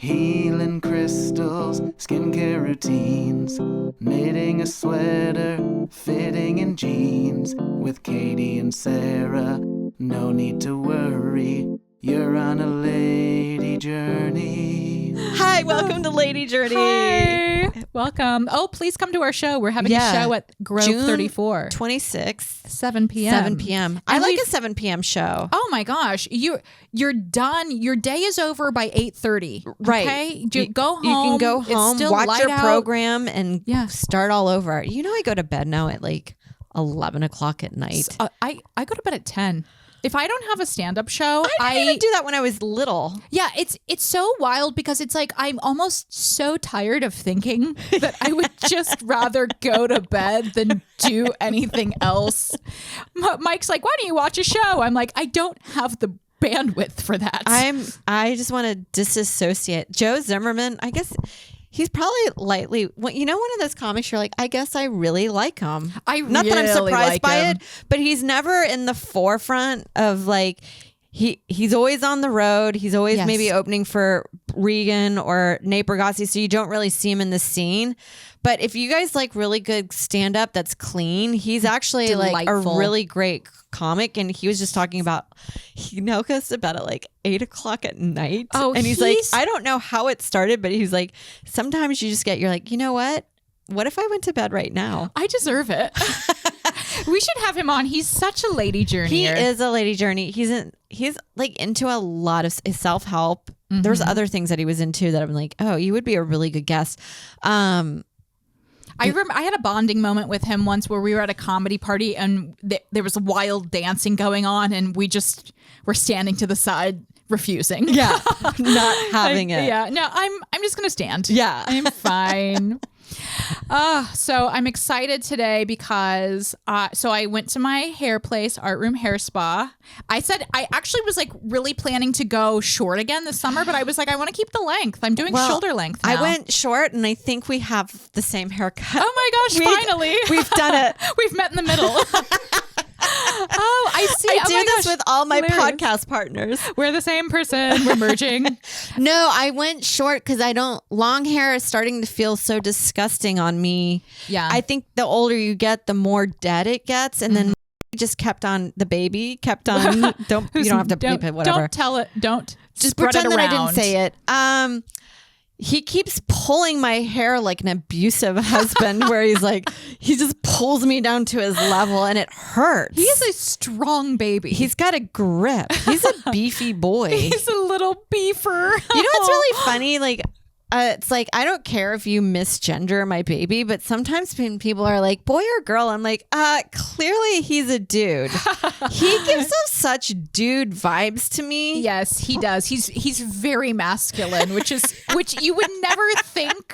Healing crystals, skincare routines, knitting a sweater, fitting in jeans. With Katie and Sarah, no need to worry, you're on a lady journey. Hi, welcome to Lady Journey. Hi, welcome. Oh, please come to our show. We're having a show at Grove June 34. 26th. 7 p.m. 7 p.m. I like a 7 p.m. show. Oh my gosh. You're done. Your day is over by 8:30. Right. Okay? Go home. You can go home, watch your program, and start all over. You know, I go to bed now at like 11 o'clock at night. I go to bed at 10. If I don't have a stand-up show, I didn't even do that when I was little. Yeah, it's so wild because it's like I'm almost so tired of thinking that I would just rather go to bed than do anything else. Mike's like, why don't you watch a show? I'm like, I don't have the bandwidth for that. I just want to disassociate. Joe Zimmerman, I guess he's probably lightly, one of those comics you're like, I guess I really like him. Not that I'm surprised by it, but he's never in the forefront of like, he's always on the road. He's always maybe opening for Regan or Nate Bargatze, so you don't really see him in the scene. But if you guys like really good stand-up that's clean, he's actually delightful. Like a really great comic. And he was just talking about, he knows us about at like 8 o'clock at night. Oh, and he's like, I don't know how it started, but he's like, sometimes you just you're like, you know what? What if I went to bed right now? I deserve it. We should have him on. He's such a lady journey. He is a lady journey. He's like into a lot of self-help. Mm-hmm. There's other things that he was into that I'm like, oh, you would be a really good guest. I remember I had a bonding moment with him once where we were at a comedy party and there was wild dancing going on and we just were standing to the side refusing. Yeah. Not having it. Yeah. No, I'm just going to stand. Yeah. I'm fine. So I'm excited today because so I went to my hair place, Art Room Hair Spa. I actually was like really planning to go short again this summer, but I was like, I want to keep the length. I'm doing shoulder length now. I went short and I think we have the same haircut. Oh my gosh, finally. We've done it. We've met in the middle. Oh, I see. I do this with all my podcast partners. We're the same person. We're merging. No, I went short because long hair is starting to feel so disgusting on me. Yeah. I think the older you get, the more dead it gets. And then just kept on, you don't have to bleep it, whatever. Don't tell it. Don't. Just pretend that I didn't say it. He keeps pulling my hair like an abusive husband where he just pulls me down to his level and it hurts. He is a strong baby. He's got a grip. He's a beefy boy. He's a little beefer. You know what's really funny? It's like, I don't care if you misgender my baby, but sometimes when people are like, boy or girl, I'm like, clearly he's a dude. He gives us such dude vibes to me. Yes, he does. He's very masculine, which you would never think,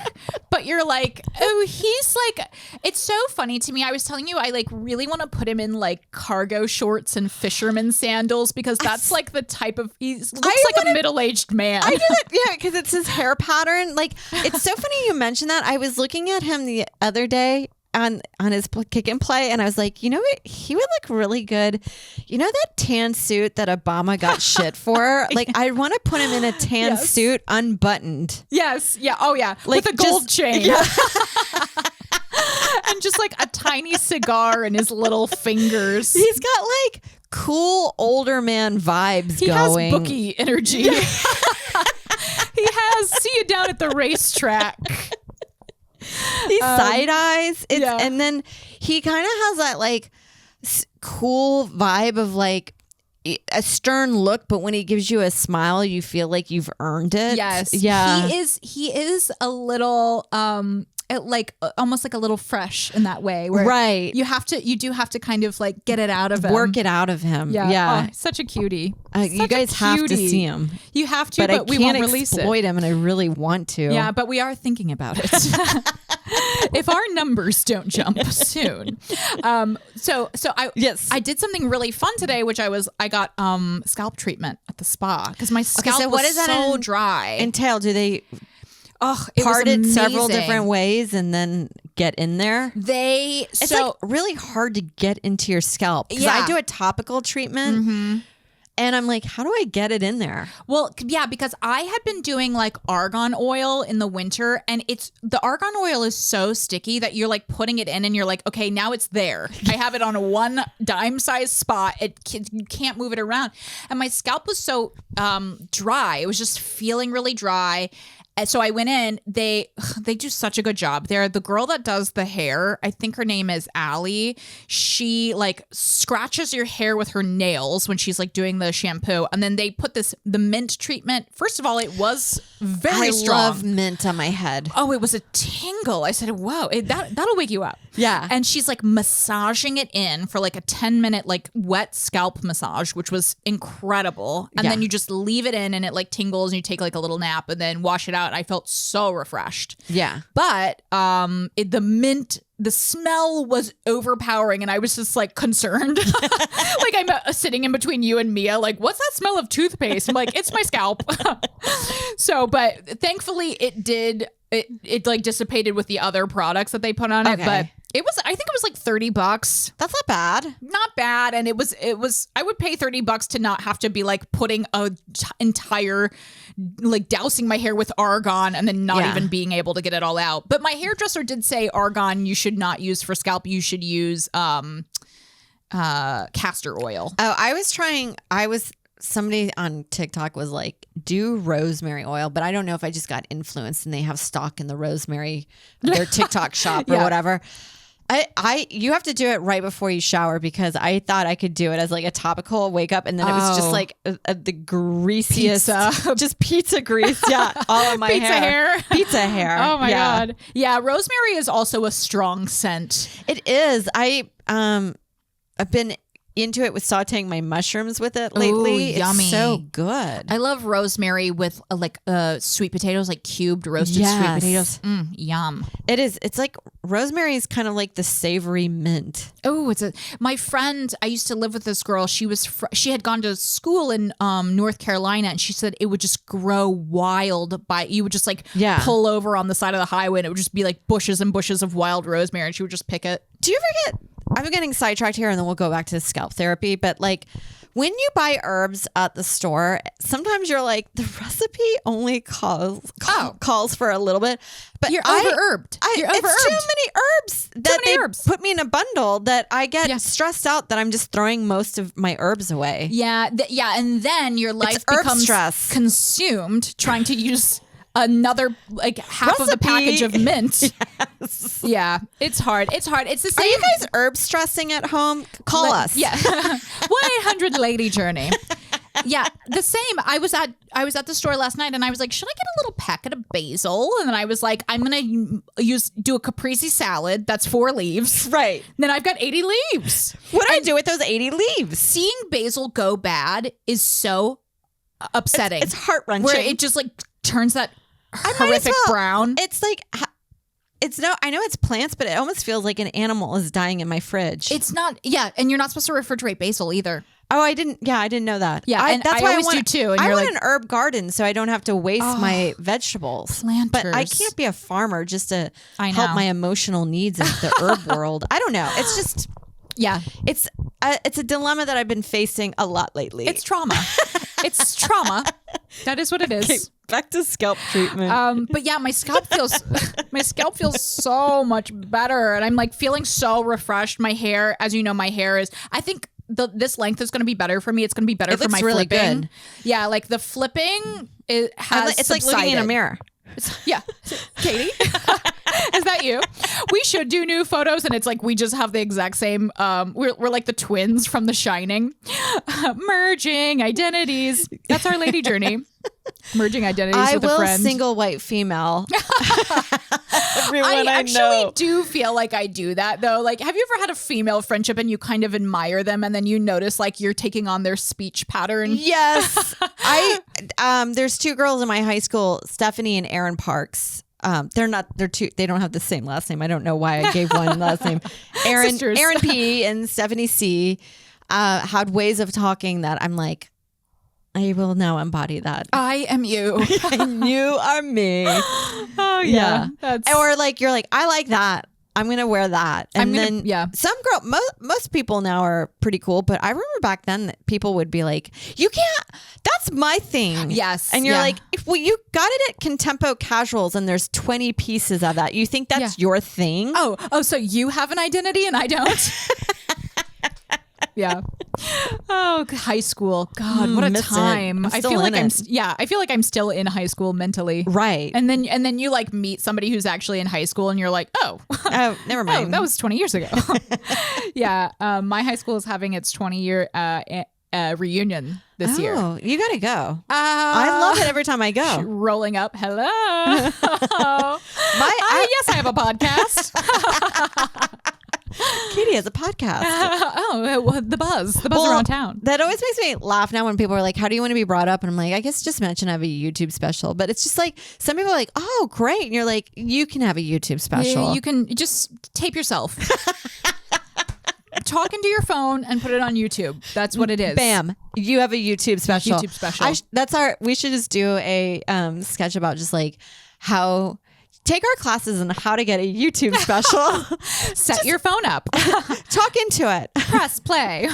but you're like, oh, he's like, it's so funny to me. I was telling you, I like really want to put him in like cargo shorts and fisherman sandals because that's like the type of, he looks like a middle-aged man. I do that, yeah, because it's his hair pattern. Like, it's so funny you mentioned that. I was looking at him the other day on his kick and play, and I was like, you know what? He would look really good. You know that tan suit that Obama got shit for? Like, I want to put him in a tan suit, unbuttoned. Yes. Yeah. Oh, yeah. Like, with a gold chain. Yeah. And just like a tiny cigar in his little fingers. He's got like cool older man vibes going. He has bookie energy. Yeah. He has, see you down at the racetrack. He side eyes. And then he kind of has that like cool vibe of like a stern look, but when he gives you a smile, you feel like you've earned it. Yes. Yeah. He is a little like almost like a little fresh in that way, where right, you do have to kind of like get it out of him, work it out of him. Yeah. Oh, such a cutie. You guys have to see him. You have to, but we won't release it. Exploit him, and I really want to. Yeah, but we are thinking about it. If our numbers don't jump soon. So I did something really fun today, which I got scalp treatment at the spa because my scalp was so dry. Entail? Do they it part it several different ways and then get in there? It's like really hard to get into your scalp because I do a topical treatment. Mm-hmm. And I'm like, how do I get it in there? Well, yeah, because I had been doing like argan oil in the winter, and the argan oil is so sticky that you're like putting it in and you're like, okay, now it's there. I have it on a one dime size spot. You can't move it around. And my scalp was so dry. It was just feeling really dry. And so I went in. They do such a good job. The girl that does the hair, I think her name is Allie. She like scratches your hair with her nails when she's like doing the shampoo, and then they put the mint treatment. First of all, it was very strong. I love mint on my head. Oh, it was a tingle. I said, "Whoa, that'll wake you up." Yeah. And she's like massaging it in for like a 10-minute like wet scalp massage, which was incredible. And then you just leave it in, and it like tingles, and you take like a little nap, and then wash it out. I felt so refreshed. Yeah. But the smell was overpowering, and I was just like concerned. Like I'm sitting in between you and Mia, like, what's that smell of toothpaste? I'm like, it's my scalp. So, but thankfully it like dissipated with the other products that they put on it. But I think it was like $30. That's not bad. Not bad. And it was, I would pay $30 to not have to be like putting a entire, like dousing my hair with argan and then not even being able to get it all out. But my hairdresser did say argan you should not use for scalp. You should use castor oil. Oh, somebody on TikTok was like, do rosemary oil, but I don't know if I just got influenced and they have stock in the rosemary, their TikTok shop or whatever. You have to do it right before you shower, because I thought I could do it as like a topical wake up, and then it was just like the greasiest just pizza grease, all of my pizza hair. Oh my god, yeah. Rosemary is also a strong scent. It is. I've been into it with sauteing my mushrooms with it lately. Ooh, yummy. It's so good. I love rosemary with sweet potatoes, like cubed roasted sweet potatoes. Yum. It is. It's like rosemary is kind of like the savory mint. Oh, my friend. I used to live with this girl. She had gone to school in North Carolina, and she said it would just grow wild. You would just like pull over on the side of the highway, and it would just be like bushes and bushes of wild rosemary, and she would just pick it. Do you ever get? I'm getting sidetracked here, and then we'll go back to scalp therapy. But like when you buy herbs at the store, sometimes you're like, the recipe only calls for a little bit, but you're over-herbed. It's too many herbs that they put me in a bundle that I get stressed out that I'm just throwing most of my herbs away. Yeah, and then your life becomes consumed trying to use another like half of the package of mint. Yes. Yeah, it's hard. It's the same. Are you guys herb stressing at home? Call us. Yeah. 1-800-LADY JOURNEY. Yeah, the same. I was at the store last night, and I was like, should I get a little packet of basil? And then I was like, I'm gonna do a caprese salad. That's 4 leaves. Right. And then I've got 80 leaves. What do I do with those 80 leaves? Seeing basil go bad is so upsetting. It's heart-wrenching. Where it just like turns that horrific brown. It's like, I know it's plants, but it almost feels like an animal is dying in my fridge. It's not, and you're not supposed to refrigerate basil either. Oh, I didn't know that. Yeah, that's why I always do too. And I want an herb garden so I don't have to waste my vegetables. Planters. But I can't be a farmer just to help my emotional needs in the herb world. I don't know. It's just... Yeah. It's a dilemma that I've been facing a lot lately. It's trauma. It's trauma. That is what it is. Okay, back to scalp treatment. But yeah, my scalp feels so much better, and I'm like feeling so refreshed. My hair, as you know, I think this length is going to be better for me. It's going to be better for my really flipping. Good. Yeah, like the flipping it's like looking in a mirror. Yeah. Katie, is that you? We should do new photos, and it's like we just have the exact same. We're like the twins from The Shining. Merging identities. That's our lady journey. Merging identities with a friend. I will single white female. I actually do feel like I do that though. Like, have you ever had a female friendship and you kind of admire them, and then you notice like you're taking on their speech pattern? Yes. There's 2 girls in my high school, Stephanie and Erin Parks. They don't have the same last name. I don't know why I gave one last name. Erin P and Stephanie C had ways of talking that I'm like, I will now embody that. I am you. And you are me. Oh yeah. Or like, you're like, I like that. I'm going to wear that. And then some girl, most people now are pretty cool, but I remember back then that people would be like, you can't, that's my thing. Yes. And you're like, if you got it at Contempo Casuals and there's 20 pieces of that, you think that's your thing? Oh, so you have an identity and I don't? Yeah. Oh, high school. God, what a time. I feel like I feel like I'm still in high school mentally. Right. And then you like meet somebody who's actually in high school and you're like, oh, never mind. Oh, that was 20 years ago. Yeah. My high school is having its 20-year reunion this year. Oh, you got to go. I love it every time I go. Rolling up. Hello. Yes, I have a podcast. Katie has a podcast. The buzz around town. That always makes me laugh now when people are like, how do you want to be brought up? And I'm like, I guess just mention I have a YouTube special. But it's just like, some people are like, oh, great. And you're like, you can have a YouTube special. Yeah, you can just tape yourself. Talk into your phone and put it on YouTube. That's what it is. Bam. You have a YouTube special. YouTube special. We should just do a sketch about just like how... Take our classes on how to get a YouTube special. Set your phone up. Talk into it. Press play.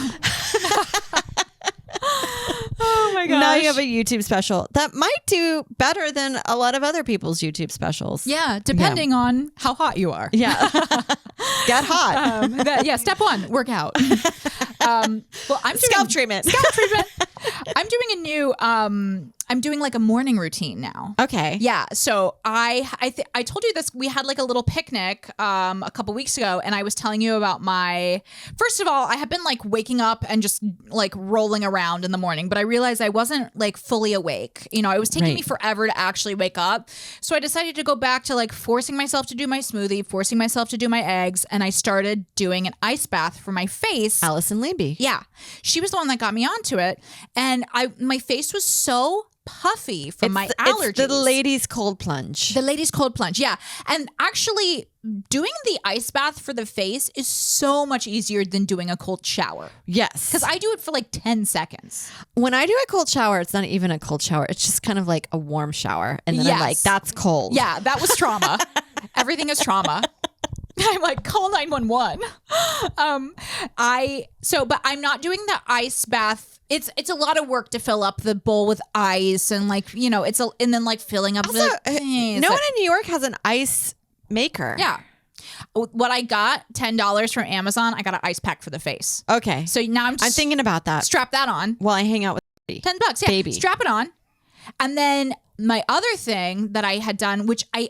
Oh my gosh. Now you have a YouTube special that might do better than a lot of other people's YouTube specials. Yeah, depending on how hot you are. Yeah. Get hot. Step one, work out. Well, I'm doing scalp treatment. I'm doing a new I'm doing like a morning routine now. Okay. Yeah. So I told you this. We had like a little picnic a couple weeks ago, and I was telling you about first of all, I have been like waking up and just like rolling around in the morning, but I realized I wasn't like fully awake. You know, it was taking me forever to actually wake up. So I decided to go back to like forcing myself to do my smoothie, forcing myself to do my eggs, and I started doing an ice bath for my face. Allison Levy. Yeah. She was the one that got me onto it. And my face was so puffy from my allergies. It's the ladies' cold plunge. The ladies' cold plunge, yeah. And actually, doing the ice bath for the face is so much easier than doing a cold shower. Yes. Because I do it for like 10 seconds. When I do a cold shower, it's not even a cold shower. It's just kind of like a warm shower. And then I'm like, that's cold. Yeah, that was trauma. Everything is trauma. I'm like, call 911. But I'm not doing the ice bath. It's a lot of work to fill up the bowl with ice and like, you know, and then like filling up no one in New York has an ice maker. Yeah. What I got, $10 from Amazon, I got an ice pack for the face. Okay. So now I'm thinking about that. Strap that on. While I hang out with $10, yeah. Baby. Strap it on. And then my other thing that I had done, which I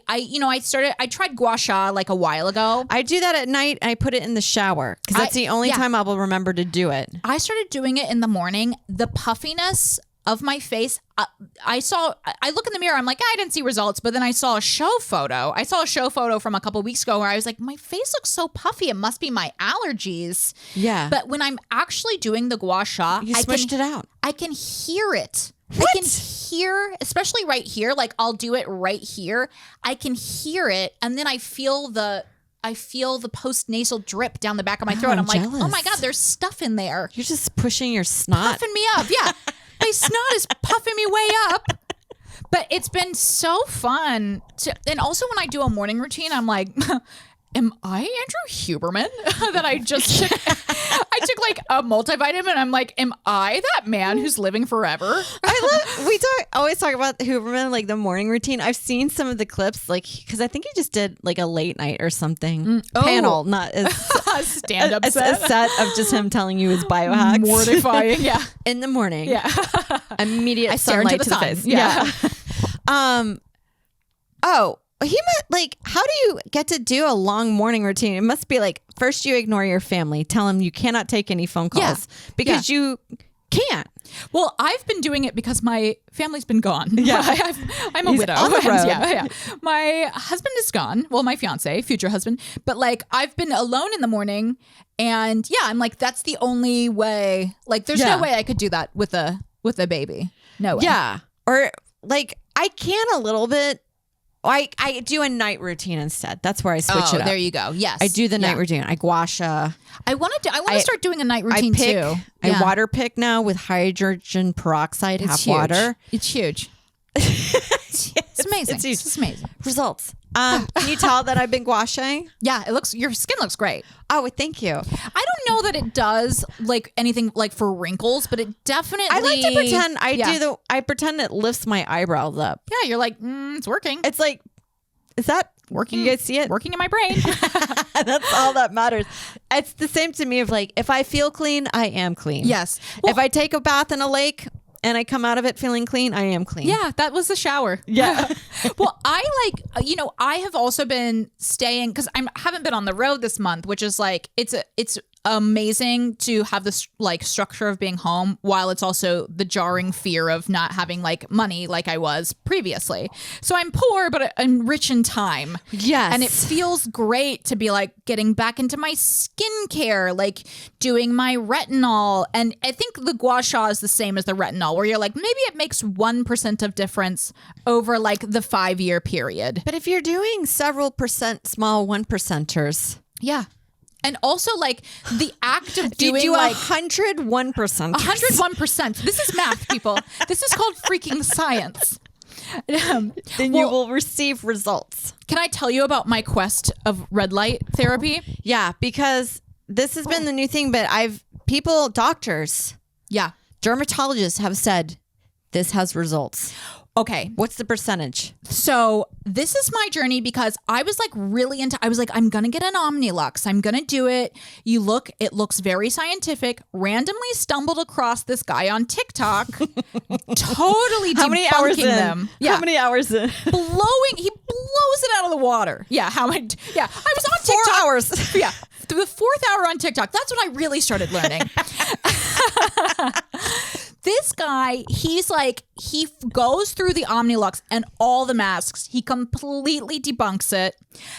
tried gua sha like a while ago. I do that at night and I put it in the shower because that's the only time I will remember to do it. I started doing it in the morning. The puffiness of my face, I look in the mirror, I'm like, I didn't see results, but then I saw a show photo. From a couple weeks ago where I was like, my face looks so puffy. It must be my allergies. Yeah. But when I'm actually doing the gua sha, you smushed it out. I can hear it. What? I can hear, especially right here, like I'll do it right here. I can hear it, and then I feel the post-nasal drip down the back of my throat. I'm jealous. like, oh my God, there's stuff in there. You're just pushing your snot. Puffing me up, yeah. My snot is puffing me way up. But it's been so fun. And also when I do a morning routine, I'm like, am I Andrew Huberman? That I just took, I took like a multivitamin. I'm like, am I that man who's living forever? We always talk about Huberman, like the morning routine. I've seen some of the clips, like, because I think he just did like a late night or something panel, not a stand-up a set of just him telling you his biohacks. Mortifying, yeah. In the morning. Yeah. Immediate sunlight to the face. Yeah. He meant like, how do you get to do a long morning routine? It must be like, first you ignore your family, tell them you cannot take any phone calls because you can't. Well, I've been doing it because my family's been gone. Yeah. I'm a He's widow. on the road. Yeah. My husband is gone. Well, my fiance, future husband. But like, I've been alone in the morning, and I'm like, that's the only way. Like, there's no way I could do that with a baby. No way. Yeah. Or like, I can a little bit. I do a night routine instead. That's where I switch it up. There you go. Yes. I do the night routine. I gua sha. I want to start doing a night routine too. I water pick now with hydrogen peroxide, half water. It's huge. It's amazing. It's huge. It's amazing. Results. Can you tell that I've been gua sha? Yeah, your skin looks great. Oh, thank you. I don't know that it does like anything like for wrinkles, but it definitely. I like to pretend I pretend it lifts my eyebrows up. Yeah, you're like, it's working. It's like, is that working. You guys see it? Working in my brain. That's all that matters. It's the same to me of like, if I feel clean, I am clean. Yes. Well, if I take a bath in a lake and I come out of it feeling clean, I am clean. Yeah, that was the shower. Yeah. Well, I I have also been staying because I haven't been on the road this month, which is like, it's amazing to have this like structure of being home while it's also the jarring fear of not having like money like I was previously. So I'm poor, but I'm rich in time. Yes. And it feels great to be like getting back into my skincare, like doing my retinol. And I think the gua sha is the same as the retinol, where you're like, maybe it makes 1% of difference over like the 5-year period. But if you're doing several percent small 1%ers. Yeah. And also, like, the act of doing do like 101%. 101%. This is math, people. This is called freaking science. Then you will receive results. Can I tell you about my quest of red light therapy? Yeah, because this has been the new thing, but doctors, dermatologists have said this has results. Okay. What's the percentage? So this is my journey because I was like I'm going to get an Omnilux. I'm going to do it. It looks very scientific. Randomly stumbled across this guy on TikTok. Totally debunking them. Yeah. How many hours in? He blows it out of the water. Yeah. I was on TikTok. 4 hours. Yeah. The 4th hour on TikTok. That's when I really started learning. This guy, he goes through the Omnilux and all the masks. He completely debunks it.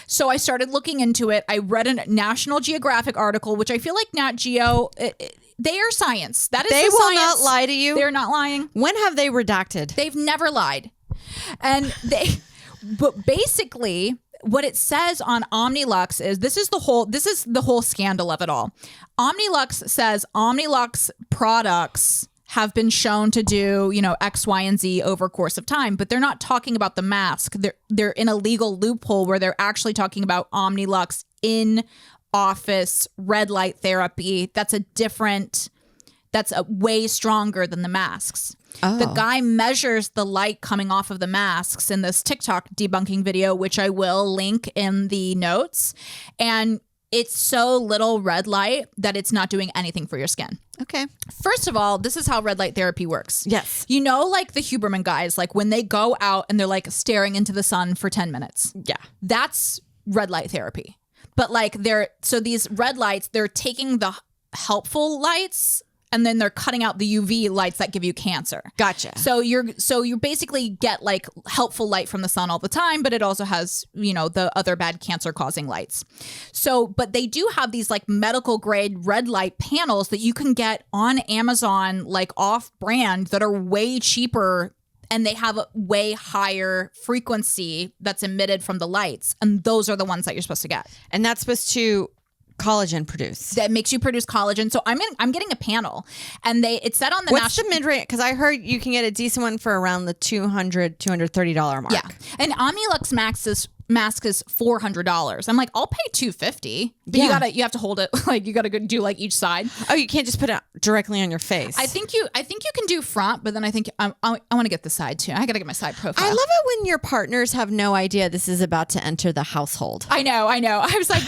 So I started looking into it. I read a National Geographic article, which I feel like Nat Geo, they are science. That is they the will science. not lie to you. They're not lying. When have they redacted? They've never lied. But basically, what it says on Omnilux is this is the whole scandal of it all. Omnilux says Omnilux products have been shown to do, X, Y, and Z over course of time, but they're not talking about the mask. They're in a legal loophole where they're actually talking about Omnilux in office red light therapy. That's a way stronger than the masks. Oh. The guy measures the light coming off of the masks in this TikTok debunking video, which I will link in the notes. And it's so little red light that it's not doing anything for your skin. Okay. First of all, this is how red light therapy works. Yes. Like the Huberman guys, like when they go out and they're like staring into the sun for 10 minutes. Yeah. That's red light therapy. But like these red lights, they're taking the helpful lights and then they're cutting out the UV lights that give you cancer. Gotcha. So you basically get like helpful light from the sun all the time, but it also has, the other bad cancer causing lights. So, but they do have these like medical grade red light panels that you can get on Amazon, like off brand, that are way cheaper and they have a way higher frequency that's emitted from the lights. And those are the ones that you're supposed to get. And that's supposed to collagen produce. That makes you produce collagen. So I'm getting a panel, and it said on the What's the mid-range? Because I heard you can get a decent one for around the $230 mark. Yeah, and Omnilux mask is $400. I'm like, I'll pay $250. But you have to hold it like you gotta do like each side. Oh, you can't just put it directly on your face. I think you can do front, but then I think I want to get the side too. I gotta get my side profile. I love it when your partners have no idea this is about to enter the household. I know. I was like,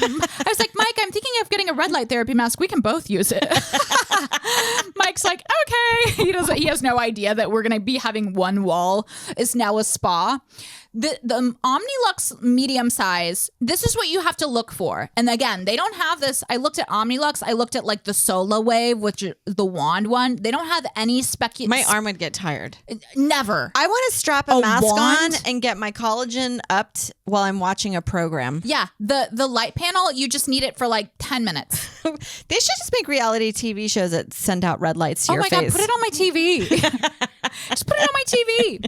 Mike, I'm thinking of getting a red light therapy mask. We can both use it. Mike's like, okay. He has no idea that we're gonna be having one wall is now a spa. The Omnilux medium size, this is what you have to look for. And again, they don't have this. I looked at Omnilux. I looked at like the Sola Wave, which is the wand one. They don't have any My arm would get tired. Never. I want to strap a mask wand? on and get my collagen upped while I'm watching a program. Yeah. The light panel, you just need it for like 10 minutes. They should just make reality TV shows that send out red lights to your face. Oh my God, put it on my TV. Just put it on my TV.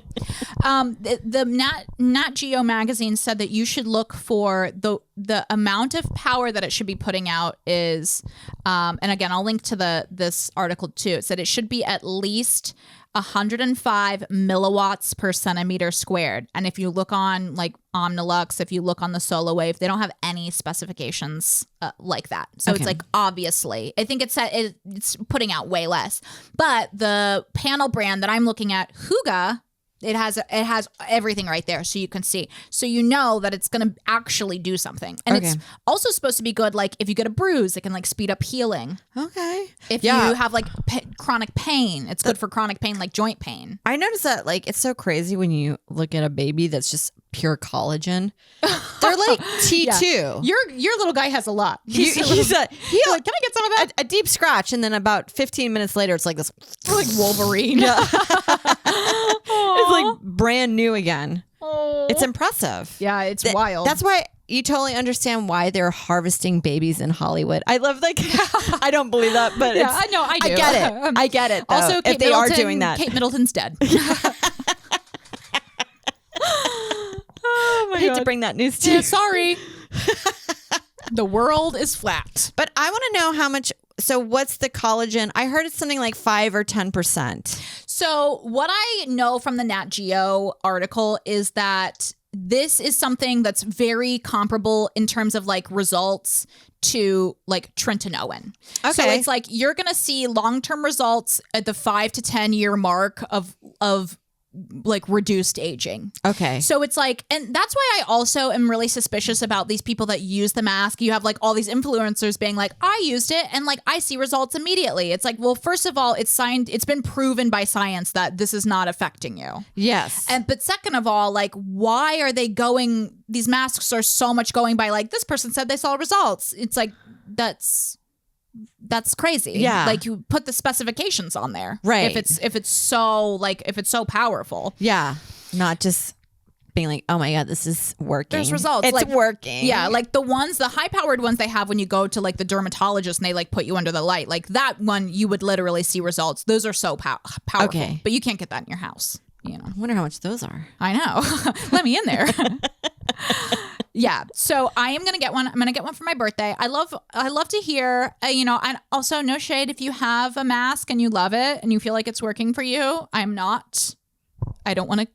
The Nat Geo magazine said that you should look for the amount of power that it should be putting out is, and again, I'll link to this article too. It said it should be at least 105 milliwatts per centimeter squared. And if you look on like Omnilux, if you look on the Solo Wave, they don't have any specifications like that. So it's like, obviously, I think it's putting out way less. But the panel brand that I'm looking at, Huga, it has everything right there, so you can see. So you know that it's going to actually do something. And it's also supposed to be good, like, if you get a bruise, it can, like, speed up healing. Okay. If you have, like, chronic pain, it's good for chronic pain, like joint pain. I noticed that, like, it's so crazy when you look at a baby that's just pure collagen. They're like T2. Yeah. Your little guy has a lot. He's like, can I get some of that? A deep scratch, and then about 15 minutes later, it's like this. Like Wolverine. Yeah. It's like brand new again. Oh. It's impressive. Yeah, it's wild. That's why you totally understand why they're harvesting babies in Hollywood. I love, like, I don't believe that, but yeah, I know, I do. I get it. Though, also, if they are doing that. Kate Middleton's dead. Oh my God. I hate to bring that news to you. Sorry. The world is flat. But I want to know how much. So what's the collagen? I heard it's something like 5 or 10%. So what I know from the Nat Geo article is that this is something that's very comparable in terms of like results to like tretinoin. Okay. So it's like you're going to see long-term results at the 5 to 10 year mark of like reduced aging. Okay. So it's like, and that's why I also am really suspicious about these people that use the mask. You have like all these influencers being like, I used it and like I see results immediately. It's like, well, first of all, it's been proven by science that this is not affecting you. Yes. But second of all, like, why are they these masks are so much going by like, this person said they saw results. It's like, that's crazy. Yeah. Like you put the specifications on there. Right. If it's so powerful. Yeah. Not just being like, oh my God, this is working. There's results. It's like, working. Yeah. Like the high powered ones they have when you go to like the dermatologist and they like put you under the light, like that one, you would literally see results. Those are so powerful. Okay. But you can't get that in your house. You know. I wonder how much those are. I know. Let me in there. Yeah. So I am going to get one. I'm going to get one for my birthday. I love to hear, and also no shade if you have a mask and you love it and you feel like it's working for you. I don't want to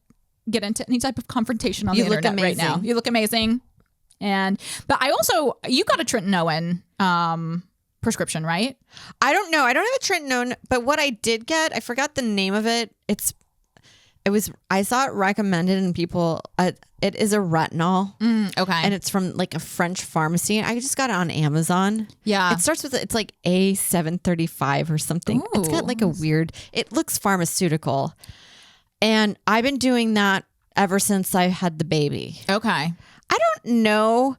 get into any type of confrontation on the internet right now. You look amazing. But you got a tretinoin prescription, right? I don't know. I don't have a tretinoin, but what I did get, I forgot the name of it. I saw it recommended and people, it is a retinol. Okay. And it's from like a French pharmacy. I just got it on Amazon. Yeah. It starts with, it's like A735 or something. Ooh. It's got like it looks pharmaceutical. And I've been doing that ever since I had the baby. Okay. I don't know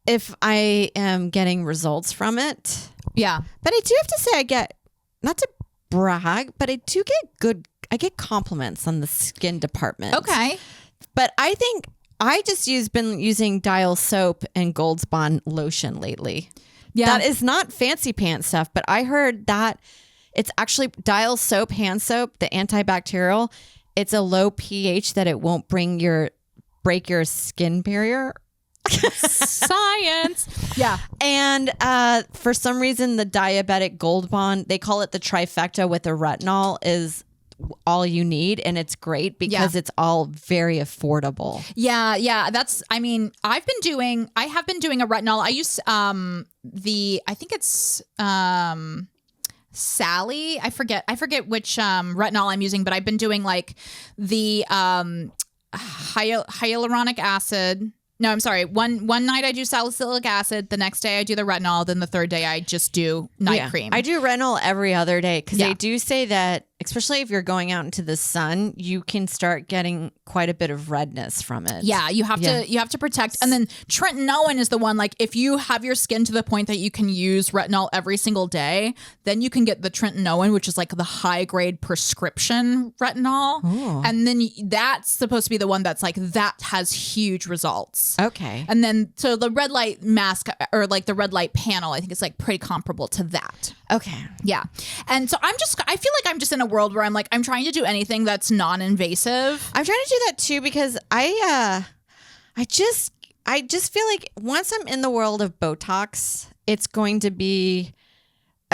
if I am getting results from it. Yeah. But I do have to say not to brag, but I get compliments on the skin department. Okay. But I think I just been using Dial soap and Gold's Bond lotion lately. Yeah. That is not fancy pants stuff, but I heard that it's actually Dial soap, hand soap, the antibacterial. It's a low pH that it won't break your skin barrier. Science. Yeah. And for some reason, the diabetic Gold Bond, they call it the trifecta with the retinol, is all you need, and it's great because it's all very affordable. Yeah. I have been doing a retinol. I use I think it's Sally. I forget which retinol I'm using, but I've been doing like the hyaluronic acid. No, I'm sorry. One night I do salicylic acid. The next day I do the retinol. Then the third day I just do night cream. I do retinol every other day because they do say that, especially if you're going out into the sun, you can start getting quite a bit of redness from it. Yeah, you have to protect. And then tretinoin is the one, like if you have your skin to the point that you can use retinol every single day, then you can get the tretinoin, which is like the high grade prescription retinol. Ooh. And then that's supposed to be the one that's like, that has huge results. Okay. And then, so the red light mask or like the red light panel, I think it's like pretty comparable to that. Okay. Yeah. And so I feel like I'm just in a world where I'm trying to do anything that's non-invasive. I'm trying to do that too because I just feel like once I'm in the world of Botox, it's going to be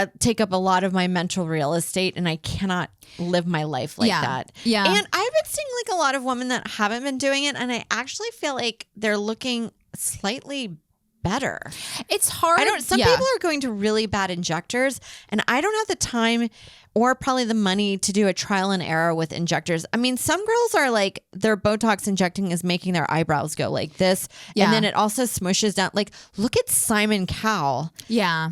take up a lot of my mental real estate, and I cannot live my life like that. Yeah. And I've been seeing like a lot of women that haven't been doing it, and I actually feel like they're looking slightly better. It's hard. Some people are going to really bad injectors, and I don't have the time or probably the money to do a trial and error with injectors. I mean, some girls are like, their Botox injecting is making their eyebrows go like this. Yeah. And then it also smushes down. Like, look at Simon Cowell. Yeah.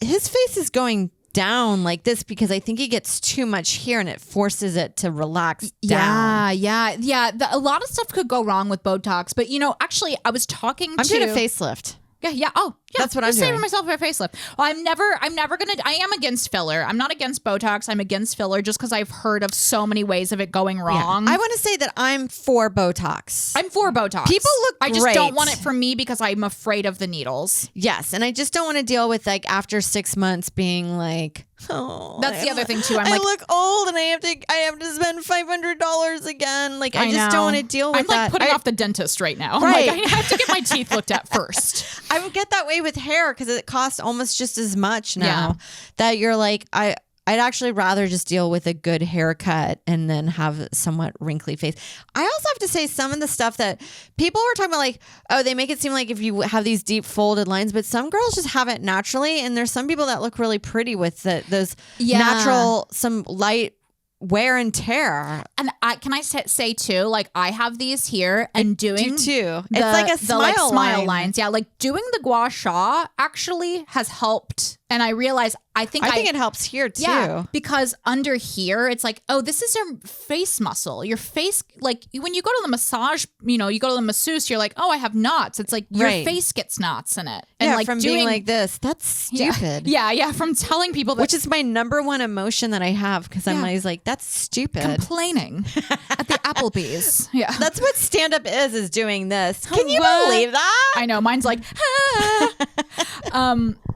His face is going down like this because I think he gets too much here and it forces it to relax down. Yeah. A lot of stuff could go wrong with Botox, but actually I was talking I'm doing a facelift. Yeah. Oh, yeah. That's what I'm saving doing. myself for a facelift. Well, I'm never gonna. I am against filler. I'm not against Botox. I'm against filler just because I've heard of so many ways of it going wrong. Yeah. I want to say that I'm for Botox. I'm for Botox. People look I just great. don't want it for me because I'm afraid of the needles. Yes, and I just don't want to deal with like after 6 months being like, oh, that's the other thing too. I look old and I have to spend $500 again. Like I just don't want to deal with that. I'm like putting off the dentist right now. Right. Like, I have to get my teeth looked at first. I would get that way with hair because it costs almost just as much now that you're like, I'd actually rather just deal with a good haircut and then have a somewhat wrinkly face. I also have to say some of the stuff that people were talking about, like, oh, they make it seem like if you have these deep folded lines, but some girls just have it naturally. And there's some people that look really pretty with those natural, some light wear and tear. And can I say too, like I have these here and doing too. It's like a smile line. Lines. Yeah. Like doing the gua sha actually has helped. And I realize I think it helps here too. Yeah, because under here, it's like, oh, this is your face muscle. Your face, like when you go to the massage, you go to the masseuse, you're like, oh, I have knots. It's like your face gets knots in it. And like from being like this, that's stupid. Yeah. From telling people that. Which is my number one emotion that I have because I'm always like, that's stupid. Complaining at the Applebee's. Yeah. That's what stand-up is doing this. Can you believe that? I know. Mine's like,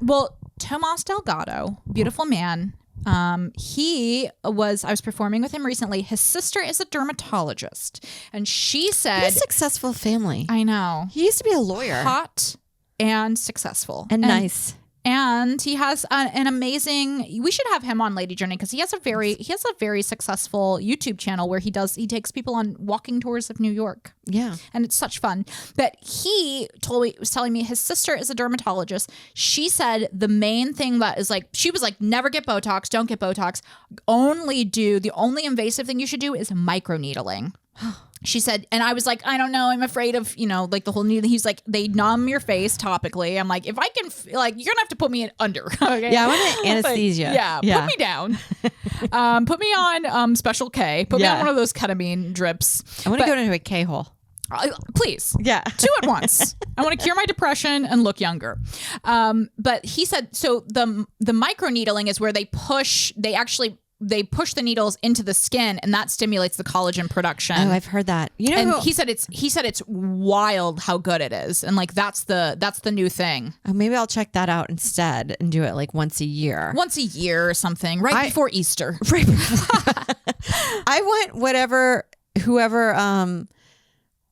well, Tomas Delgado, beautiful man. I was performing with him recently. His sister is a dermatologist, and she said, "What a successful family." I know. He used to be a lawyer, hot and successful and nice. And he has an amazing. We should have him on Lady Journey because he has a very successful YouTube channel where he takes people on walking tours of New York. Yeah, and it's such fun. But he was telling me his sister is a dermatologist. She said the main thing that is like, she was like, never get Botox, don't get Botox. The only invasive thing you should do is microneedling. She said, and I was like, I don't know. I'm afraid of, like the whole needle. He's like, they numb your face topically. I'm like, if I can, you're going to have to put me under. Okay? Yeah, I want anesthesia. Put me down. Put me on Special K. Put me on one of those ketamine drips. I want to go into a K-hole. Please. Yeah. 2 at once. I want to cure my depression and look younger. But he said, so the microneedling is where they push the needles into the skin and that stimulates the collagen production. Oh, I've heard that. He said it's wild how good it is. And like that's the new thing. Oh, maybe I'll check that out instead and do it like once a year. Once a year or something, before Easter. Right before. I want whoever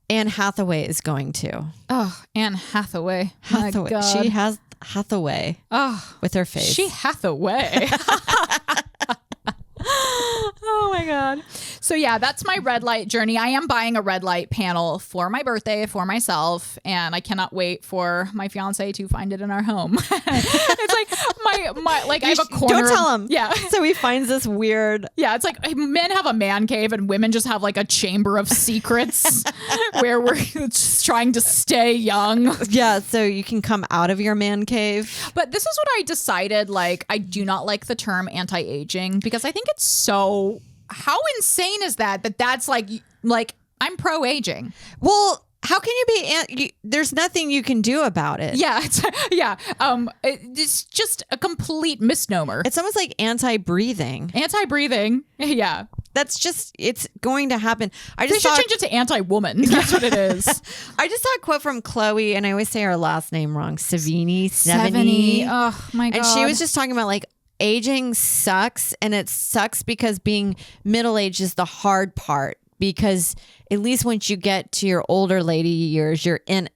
Anne Hathaway is going to. Oh, Anne Hathaway. My God. She has Hathaway. Oh, with her face. She Hathaway. Oh my God. So yeah, that's my red light journey. I am buying a red light panel for my birthday for myself, and I cannot wait for my fiance to find it in our home. It's like my like I have a corner. Don't tell him. Yeah. So he finds this weird. Yeah, it's like men have a man cave and women just have like a chamber of secrets where we're just trying to stay young. Yeah, so you can come out of your man cave. But this is what I decided. Like, I do not like the term anti-aging because I think it's so. How insane is that? That's like I'm pro-aging. Well, how can you be? There's nothing you can do about it. Yeah, it's just a complete misnomer. It's almost like anti-breathing. Anti-breathing. Yeah, it's going to happen. They should change it to anti-woman. That's what it is. I just saw a quote from Chloe, and I always say her last name wrong. Sevigny. Oh my God. And she was just talking about like, aging sucks, and it sucks because being middle-aged is the hard part, because at least once you get to your older lady years, you're in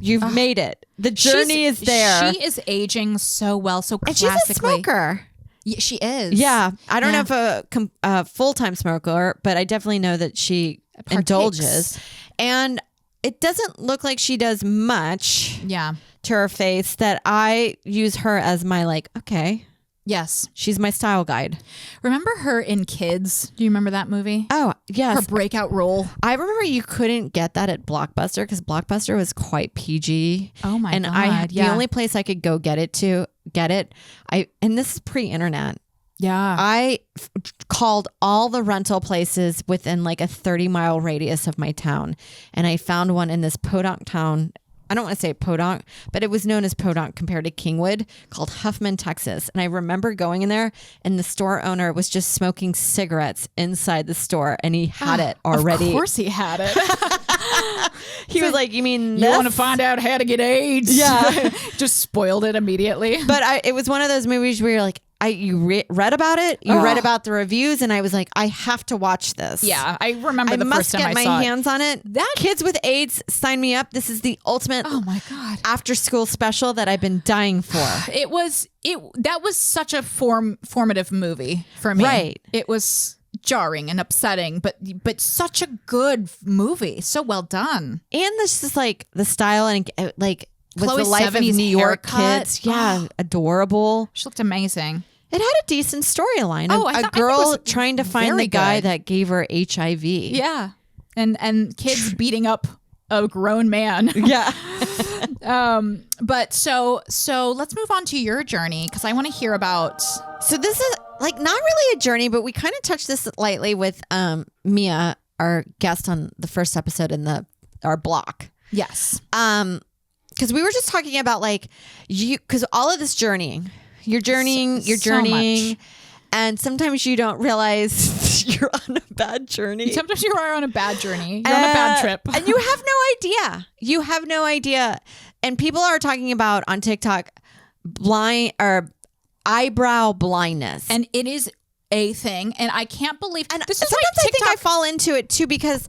You've made it. The journey is there. She is aging so well, so classically. And she's a smoker. Yeah, she is. Yeah. I don't know if a full-time smoker, but I definitely know that she indulges. And it doesn't look like she does much to her face, that I use her as my okay. Yes. She's my style guide. Remember her in Kids? Do you remember that movie? Oh, yes. Her breakout role. I remember you couldn't get that at Blockbuster because Blockbuster was quite PG. Oh my God. And the only place I could go get it, and this is pre-internet. Yeah. I called all the rental places within a 30-mile radius of my town. And I found one in this podunk town. I don't want to say podunk, but it was known as podunk compared to Kingwood, called Huffman, Texas. And I remember going in there, and the store owner was just smoking cigarettes inside the store, and he had it already. Of course he had it. He was like, you mean you want to find out how to get AIDS? Yeah. Just spoiled it immediately. But it was one of those movies where you're like, you read about it, read about the reviews, and I was like, I have to watch this. Yeah, I remember the first time I saw it. I must get my hands on it. Kids with AIDS, sign me up. This is the ultimate after school special that I've been dying for. That was such a formative movie for me. Right. It was jarring and upsetting, but such a good movie. So well done. And this is the style and with Chloe's the life of New York kids. Yeah, adorable. She looked amazing. It had a decent storyline. A girl I think trying to find the guy that gave her HIV. Yeah. And kids beating up a grown man. Yeah. But so let's move on to your journey, because I want to hear about. So this is not really a journey, but we kind of touched this lightly with Mia, our guest on the first episode in our block. Yes. Because we were just talking about because all of this journeying, you're journeying, much. and sometimes you don't realize you're on a bad journey. Sometimes you are on a bad journey. You're on a bad trip. And you have no idea. You have no idea. And people are talking about on TikTok eyebrow blindness. And it is a thing. And I can't believe. And this is sometimes I think I fall into it too, because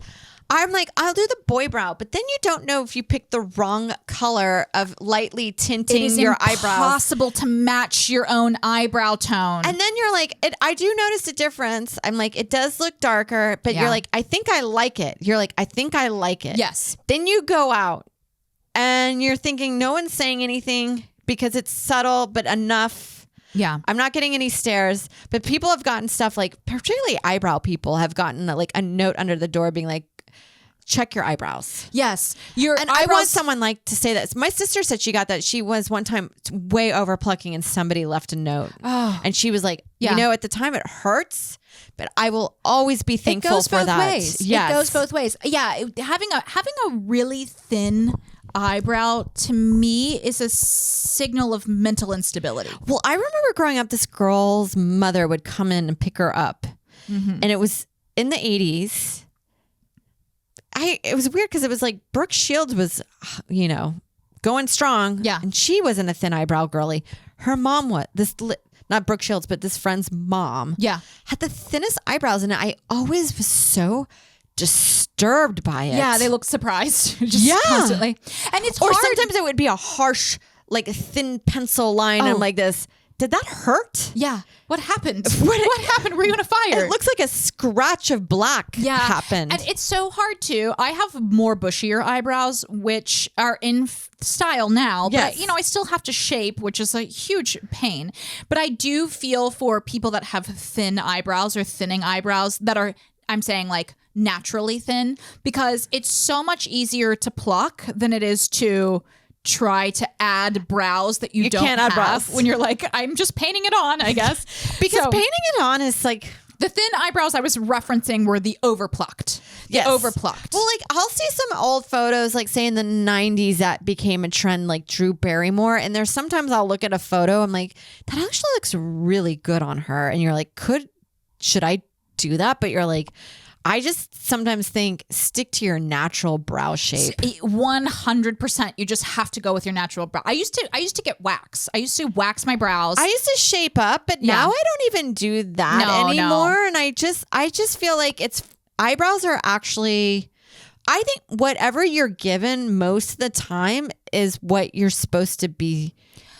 I'm like, I'll do the boy brow, but then you don't know if you pick the wrong color of lightly tinting your eyebrows. It is impossible to match your own eyebrow tone. And then you're like, I do notice a difference. I'm like, it does look darker, but you're like, I think I like it. You're like, I think I like it. Yes. Then you go out and you're thinking no one's saying anything because it's subtle, but enough. Yeah. I'm not getting any stares, but people have gotten stuff particularly eyebrow people have gotten a note under the door being like, check your eyebrows. Yes. I want someone to say that. My sister said she got that. She was one time way over plucking and somebody left a note. Oh. And she was like, at the time it hurts, but I will always be thankful for that. Ways. Yes. It goes both ways. Yeah. Having a really thin eyebrow to me is a signal of mental instability. Well, I remember growing up, this girl's mother would come in and pick her up. Mm-hmm. And it was in the 80s. It was weird because it was Brooke Shields was, going strong. Yeah. And she wasn't a thin eyebrow girly. Her mom was, not Brooke Shields, but this friend's mom. Yeah. Had the thinnest eyebrows. And I always was so disturbed by it. Yeah. They look surprised. Constantly. And it's or hard. Sometimes it would be a harsh, a thin pencil line. And I'm like this. Did that hurt? Yeah. What happened? What happened? Were you on a fire? It looks like a scratch of black happened. And it's so hard to. I have more bushier eyebrows, which are in style now. Yes. But, I still have to shape, which is a huge pain. But I do feel for people that have thin eyebrows or thinning eyebrows that are, I'm saying naturally thin, because it's so much easier to pluck than it is to try to add brows that you don't can't add brows when you're I'm just painting it on, I guess. Because painting it on is the thin eyebrows I was referencing were the overplucked. Yes. Overplucked. Well, I'll see some old photos, say in the 90s that became a trend, Drew Barrymore. And there's sometimes I'll look at a photo, I'm like, that actually looks really good on her. And you're like, should I do that? But you're like, I just sometimes think stick to your natural brow shape. 100%. You just have to go with your natural brow. I used to get wax. I used to wax my brows. I used to shape up, but now I don't even do that anymore. No. And I just feel like eyebrows are actually, I think whatever you're given most of the time is what you're supposed to be.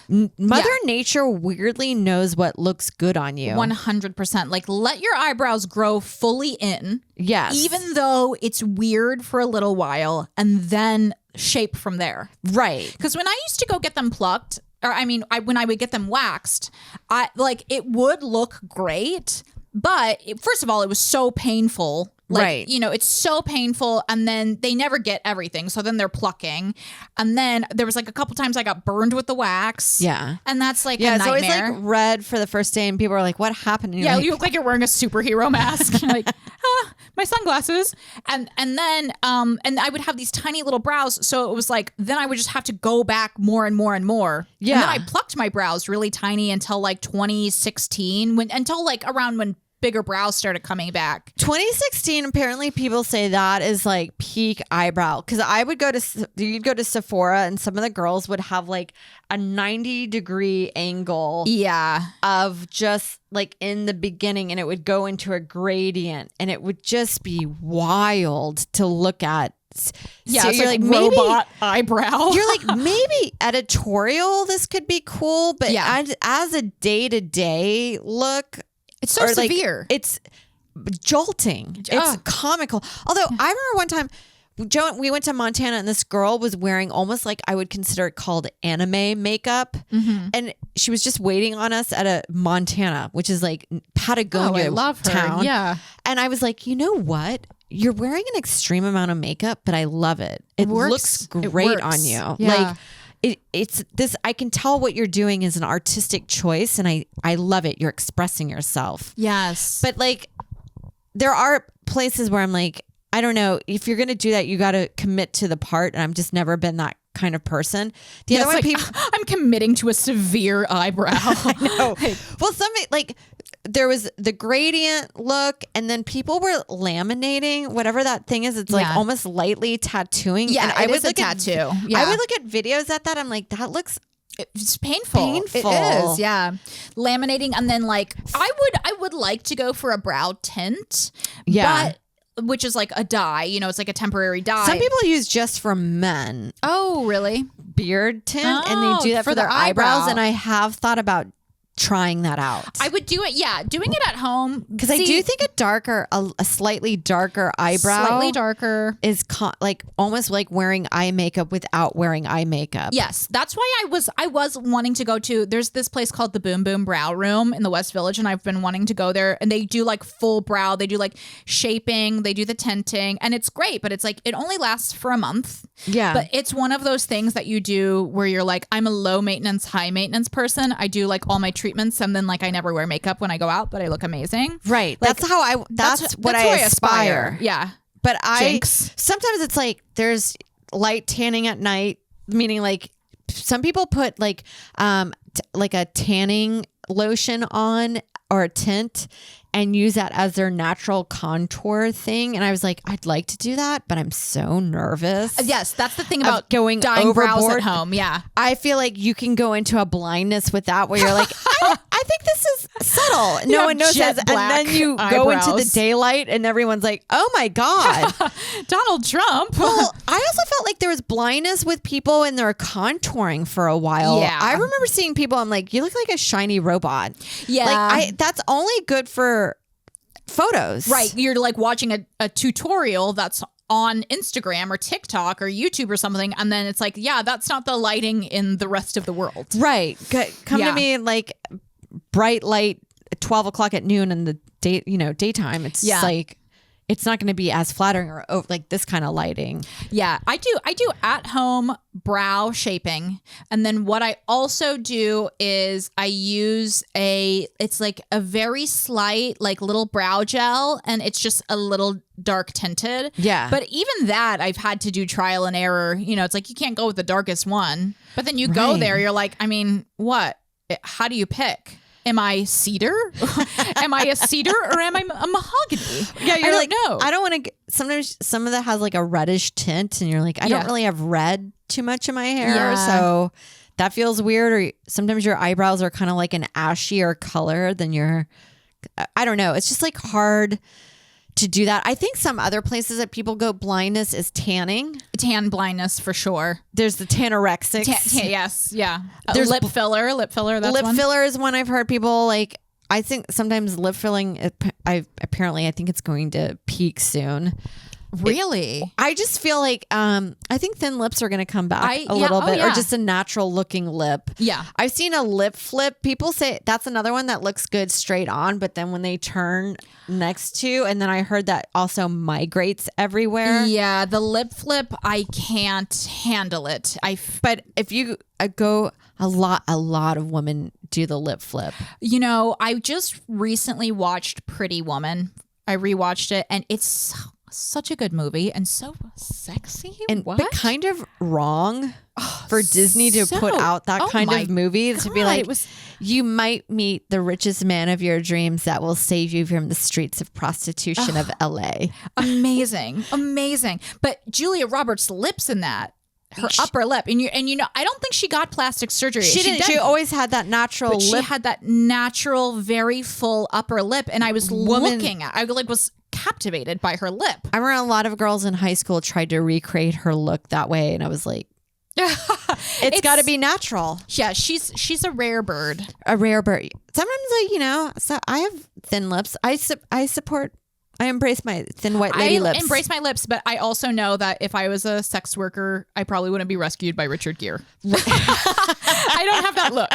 Mother Nature weirdly knows what looks good on you. 100%. Like, let your eyebrows grow fully in. Yes. Even though it's weird for a little while, and then shape from there. Right. Because when I used to go get them plucked, or when I would get them waxed, it would look great. But first of all, it was so painful. Right. It's so painful. And then they never get everything. So then they're plucking. And then there was like a couple times I got burned with the wax. Yeah. And that's like a it's nightmare. always like red for the first day. And people are like, what happened? And you look like you're wearing a superhero mask. You're like, my sunglasses. And then I would have these tiny little brows. So it was like, then I would just have to go back more and more and more. Yeah. And then I plucked my brows really tiny until like 2016, until like around when bigger brows started coming back. 2016, apparently people say that is like peak eyebrow. Because you'd go to Sephora and some of the girls would have like a 90-degree angle. Yeah. Of just like in the beginning, and it would go into a gradient, and it would just be wild to look at. Yeah, so it's you're like maybe, robot eyebrow. You're like, maybe editorial, this could be cool, but as a day-to-day look, it's so severe. Like, it's jolting. It's comical. Although I remember one time, we went to Montana and this girl was wearing almost like I would consider it called anime makeup. Mm-hmm. And she was just waiting on us at a Montana, which is like Patagonia I love her. town. Yeah. And I was like, you know what? You're wearing an extreme amount of makeup, but I love it. It looks great on you. Yeah. Like it's this, I can tell what you're doing is an artistic choice, and I love it. You're expressing yourself. Yes. But like there are places where I'm like, I don't know, if you're going to do that, you got to commit to the part. And I've just never been that kind of person. The other one, I'm committing to a severe eyebrow. I know. Well, there was the gradient look, and then people were laminating whatever that thing is. It's like almost lightly tattooing. Yeah, and I would look at tattoo. I would look at videos at that. I'm like, that looks. It's painful. It is, yeah. Laminating, and then like I would like to go for a brow tint. Yeah. Which is like a dye, it's like a temporary dye. Some people use just for men. Oh, really? Beard tint, and they do that for their eyebrows. And I have thought about trying that out. I would do it. Yeah. Doing it at home. Because I do think a slightly darker eyebrow. Slightly darker. Is like almost like wearing eye makeup without wearing eye makeup. Yes. That's why I was wanting to go to, there's this place called the Boom Boom Brow Room in the West Village. And I've been wanting to go there, and they do like full brow. They do like shaping. They do the tinting, and it's great, but it's like, it only lasts for a month. Yeah. But it's one of those things that you do where you're like, I'm a low maintenance, high maintenance person. I do like all my treatments, and then like I never wear makeup when I go out, but I look amazing. Right. Like, that's what I aspire. Yeah. But Jinx. Sometimes it's like there's light tanning at night, meaning like some people put like like a tanning lotion on or a tint and use that as their natural contour thing. And I was like, I'd like to do that, but I'm so nervous. Yes, that's the thing about going dyeing brows overboard at home. Yeah. I feel like you can go into a blindness with that where you're like, I think this is subtle. No one knows this. And then you go into the daylight and everyone's like, oh my God. Donald Trump. Well, I also felt like there was blindness with people and they're contouring for a while. Yeah. I remember seeing people, I'm like, you look like a shiny robot. Yeah. Like that's only good for photos. Right. You're like watching a tutorial that's on Instagram or TikTok or YouTube or something, and then it's like, yeah, that's not the lighting in the rest of the world. Right. Come to me like bright light at 12 o'clock at noon in the day, daytime. It's like, it's not going to be as flattering or like this kind of lighting. Yeah, I do at home brow shaping. And then what I also do is I use it's like a very slight like little brow gel, and it's just a little dark tinted. Yeah. But even that I've had to do trial and error. It's like you can't go with the darkest one. But then you go there, you're like, I mean, what? How do you pick? Am I cedar? Am I a cedar or am I a mahogany? Yeah, you're like, no. I don't want to. Sometimes some of that has like a reddish tint, and you're like, I don't really have red too much in my hair, so that feels weird. Or sometimes your eyebrows are kind of like an ashier color than your. I don't know. It's just like hard to do that. I think some other places that people go blindness is tanning. Tan blindness for sure. There's the tanorexics. Yes. Yeah. There's lip filler. That's lip one. filler is one I've heard people like. I think sometimes lip filling, I think it's going to peak soon. Really? I just feel like I think thin lips are going to come back a little bit, or just a natural looking lip. Yeah. I've seen a lip flip. People say that's another one that looks good straight on, but then when they turn next to, and then I heard that also migrates everywhere. Yeah, the lip flip, I can't handle it. But if you go, a lot of women do the lip flip. You know, I just recently watched Pretty Woman. I rewatched it, and it's such a good movie and so sexy. But kind of wrong for Disney to put out that kind of movie. To be like, you might meet the richest man of your dreams that will save you from the streets of prostitution of LA. Amazing. But Julia Roberts' lips in that. Her upper lip, and you know, I don't think she got plastic surgery. She didn't. She always had that natural lip. She had that natural, very full upper lip, and I was looking at. I was captivated by her lip. I remember a lot of girls in high school tried to recreate her look that way, and I was like, it's got to be natural. Yeah, she's a rare bird. A rare bird. Sometimes, so I have thin lips. I embrace my thin white lady lips. I embrace my lips, but I also know that if I was a sex worker, I probably wouldn't be rescued by Richard Gere. I don't have that look.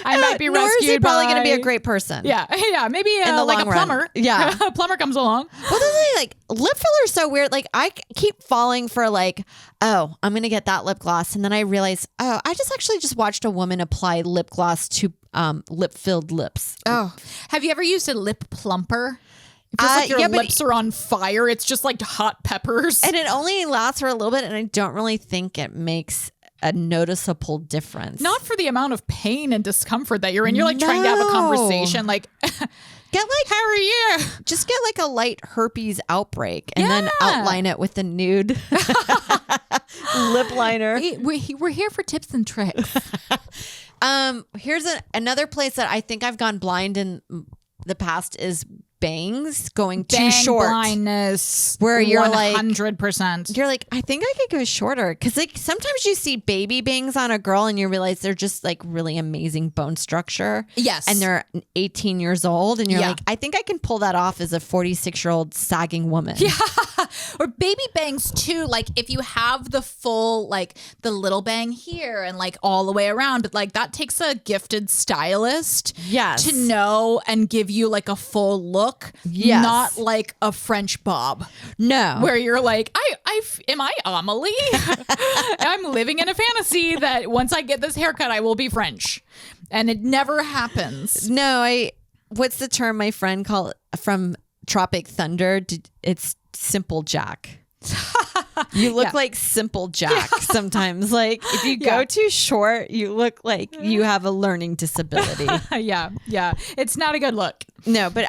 I might be rescued. He's probably going to be a great person. Yeah, maybe in the like a plumber. Run. Yeah, a plumber comes along. Well, like lip filler is so weird. Like I keep falling for like, oh, I'm going to get that lip gloss, and then I realize, oh, I just watched a woman apply lip gloss to lip filled lips. Oh, have you ever used a lip plumper? It feels like your lips are on fire. It's just like hot peppers. And it only lasts for a little bit, and I don't really think it makes a noticeable difference. Not for the amount of pain and discomfort that you're in. You're like trying to have a conversation. Like, how are you? Just get like a light herpes outbreak and then outline it with a nude lip liner. We're here for tips and tricks. Here's another place that I think I've gone blind in the past is bangs going too short. Blindness, where you're 100%. You're like, I think I could go shorter, because like sometimes you see baby bangs on a girl and you realize they're just like really amazing bone structure. Yes, and they're 18 years old, and you're like, I think I can pull that off as a 46-year-old sagging woman. Yeah, or baby bangs too. Like if you have the full, like the little bang here and like all the way around, but like that takes a gifted stylist, to know and give you like a full look. Yes. Not like a French bob. No. Where you're like, am I Amelie? I'm living in a fantasy that once I get this haircut, I will be French. And it never happens. No, what's the term my friend called from Tropic Thunder? It's Simple Jack. You look like Simple Jack sometimes. Like if you go too short, you look like you have a learning disability. Yeah. It's not a good look. No, but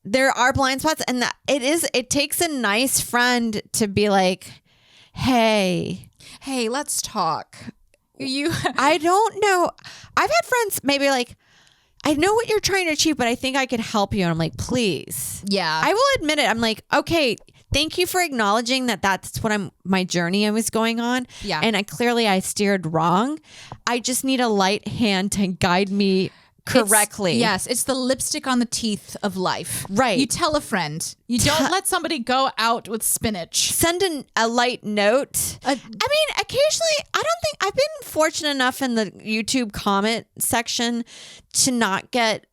there are blind spots, and it takes a nice friend to be like, hey, let's talk. I don't know. I've had friends maybe like, I know what you're trying to achieve, but I think I could help you. And I'm like, please. Yeah. I will admit it. I'm like, okay, thank you for acknowledging that that's what my journey I was going on. Yeah. And I steered wrong. I just need a light hand to guide me correctly. It's the lipstick on the teeth of life. Right. You tell a friend. You don't let somebody go out with spinach. Send a light note. I mean, occasionally, I don't think I've been fortunate enough in the YouTube comment section to not get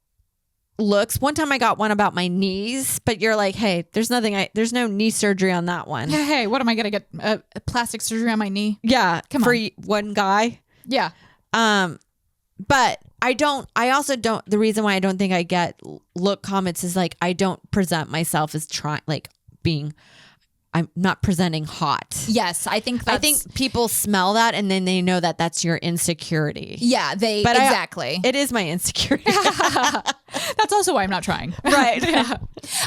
looks. One time I got one about my knees, but you're like, hey, there's no knee surgery on that one. Hey, what am I going to get? A plastic surgery on my knee? Yeah. Come for on. One guy. Yeah. But I also don't, the reason why I don't think I get look comments is like, I don't present myself as I'm not presenting hot. Yes, I think people smell that, and then they know that that's your insecurity. Yeah, exactly. It is my insecurity. That's also why I'm not trying. Right. Yeah.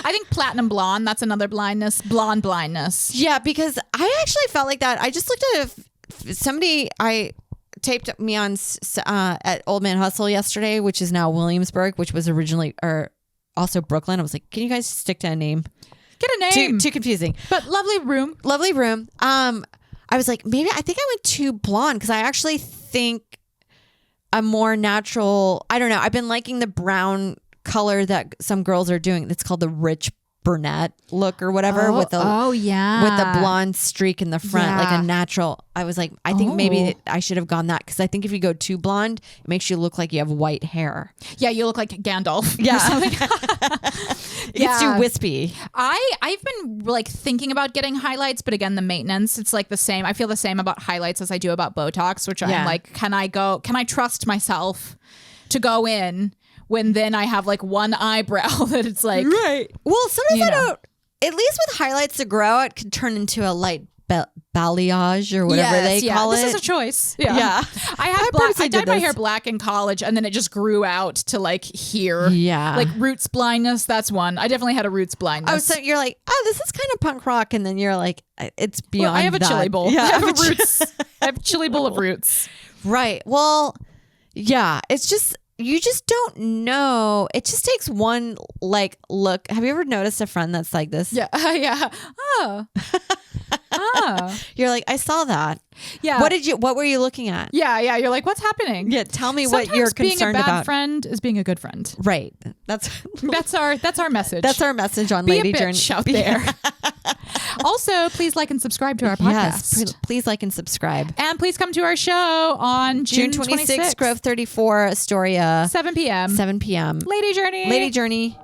I think platinum blonde, that's another blindness. Blonde blindness. Yeah, because I actually felt like that. I just looked at somebody I taped me on at Old Man Hustle yesterday, which is now Williamsburg, which was originally also Brooklyn. I was like, can you guys stick to a name? Get a name. Too confusing. But lovely room. Lovely room. I was like, I think I went too blonde because I actually think a more natural, I don't know. I've been liking the brown color that some girls are doing. It's called the rich brunette look or whatever with the blonde streak in the front, like a natural. I was like, I think maybe I should have gone that because I think if you go too blonde, it makes you look like you have white hair. Yeah, you look like Gandalf. Yeah, it's too wispy. I've been like thinking about getting highlights, but again, the maintenance, it's like the same. I feel the same about highlights as I do about Botox, which I'm like, can I trust myself to go in when then I have like one eyebrow that it's like, right. Well, sometimes I don't, at least with highlights to grow, it could turn into a light balayage or whatever they call it. This is a choice. Yeah. I dyed my hair black in college and then it just grew out to like here. Yeah. Like roots blindness. That's one. I definitely had a roots blindness. Oh, so you're like, oh, this is kind of punk rock. And then you're like, it's beyond I have a that. chili bowl. Yeah. I have a roots. I have a chili bowl of roots. Right. Well, yeah, it's just, you just don't know. It just takes one like look. Have you ever noticed a friend that's like this? Yeah. Yeah. Oh. You're like, I saw that. Yeah. What were you looking at? Yeah. Yeah. You're like, what's happening? Yeah. Tell me what you're concerned about. Being a bad friend is being a good friend. Right. That's our message. That's our message on Be Lady a bitch Journey out there. Also, please like and subscribe to our podcast. Yes, please like and subscribe. And please come to our show on June 26th. Grove 34, Astoria. 7 p.m. 7 p.m. Lady Journey. Lady Journey.